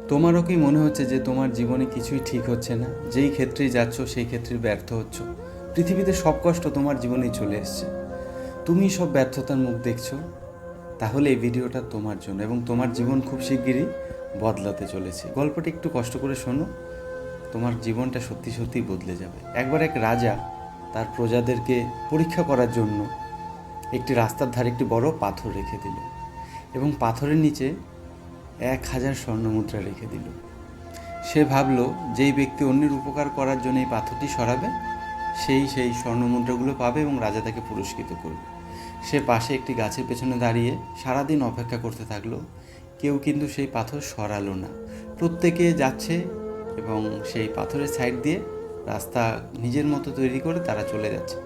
তোমারও কি মনে হচ্ছে যে তোমার জীবনে কিছুই ঠিক হচ্ছে না? যেই ক্ষেত্রেই যাচ্ছ সেই ক্ষেত্রে ব্যর্থ হচ্ছ। পৃথিবীতে সব কষ্ট তোমার জীবনেই চলে এসছে, তুমি সব ব্যর্থতার মুখ দেখছো। তাহলে এই ভিডিওটা তোমার জন্য, এবং তোমার জীবন খুব শিগগিরই বদলাতে চলেছে। গল্পটা একটু কষ্ট করে শোনো, তোমার জীবনটা সত্যি সত্যিই বদলে যাবে। একবার এক রাজা তার প্রজাদেরকে পরীক্ষা করার জন্য একটি রাস্তার ধারে একটি বড় পাথর রেখে দিল, এবং পাথরের নিচে 1000 স্বর্ণমুদ্রা রেখে দিল। সে ভাবল, যেই ব্যক্তি অন্যের উপকার করার জন্য এই পাথরটি সরাবে সেই স্বর্ণমুদ্রাগুলো পাবে এবং রাজা তাকে পুরস্কৃত করবে। সে পাশে একটি গাছের পেছনে দাঁড়িয়ে সারাদিন অপেক্ষা করতে থাকলো। কেউ কিন্তু সেই পাথর সরালো না। প্রত্যেকে যাচ্ছে এবং সেই পাথরের সাইড দিয়ে রাস্তা নিজের মতো তৈরি করে তারা চলে যাচ্ছে।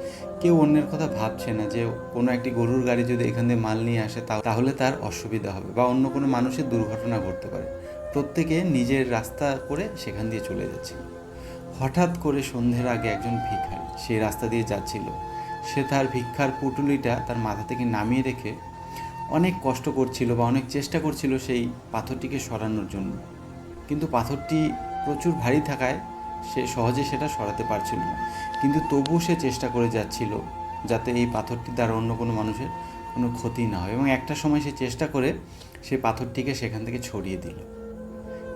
কেউ অন্যের কথা ভাবছে না যে কোনো একটি গরুর গাড়ি যদি এখান দিয়ে মাল নিয়ে আসে তাহলে তার অসুবিধা হবে বা অন্য কোনো মানুষের দুর্ঘটনা ঘটতে পারে। প্রত্যেকে নিজের রাস্তা করে সেখান দিয়ে চলে যাচ্ছে। হঠাৎ করে সন্ধ্যের আগে একজন ভিখারি সেই রাস্তা দিয়ে যাচ্ছিল। সে তার ভিক্ষার পুঁটুলিটা তার মাথা থেকে নামিয়ে রেখে অনেক কষ্ট করছিল বা অনেক চেষ্টা করছিল সেই পাথরটিকে সরানোর জন্য, কিন্তু পাথরটি প্রচুর ভারী থাকায় সে সহজে সেটা সরাতে পারছিল না। কিন্তু তবুও সে চেষ্টা করে যাচ্ছিল যাতে এই পাথরটি দ্বারা অন্য কোনো মানুষের কোনো ক্ষতি না হয়। এবং একটা সময় সে চেষ্টা করে সেই পাথরটিকে সেখান থেকে ছড়িয়ে দিল,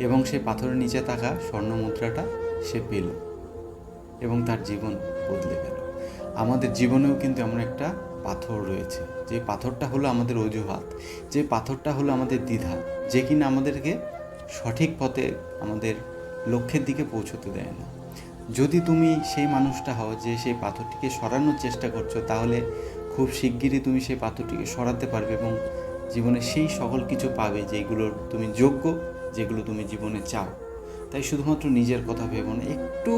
এবং সেই পাথরের নিচে থাকা স্বর্ণ মুদ্রাটা সে পেল, এবং তার জীবন বদলে গেল। আমাদের জীবনেও কিন্তু এমন একটা পাথর রয়েছে, যে পাথরটা হলো আমাদের অজুহাত, যে পাথরটা হলো আমাদের দ্বিধা, যে কিনা আমাদেরকে সঠিক পথে আমাদের লক্ষ্যের দিকে পৌঁছতে দেয় না। যদি তুমি সেই মানুষটা হও যে সেই পাথরটিকে সরানোর চেষ্টা করছো, তাহলে খুব শিগগিরই তুমি সেই পাথরটিকে সরাতে পারবে এবং জীবনে সেই সকল কিছু পাবে যেগুলোর তুমি যোগ্য, যেগুলো তুমি জীবনে চাও। তাই শুধুমাত্র নিজের কথা ভেবো না, একটু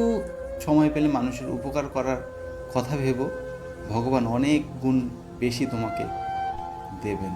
সময় পেলে মানুষের উপকার করার কথা ভেবো। ভগবান অনেক গুণ বেশি তোমাকে দেবেন।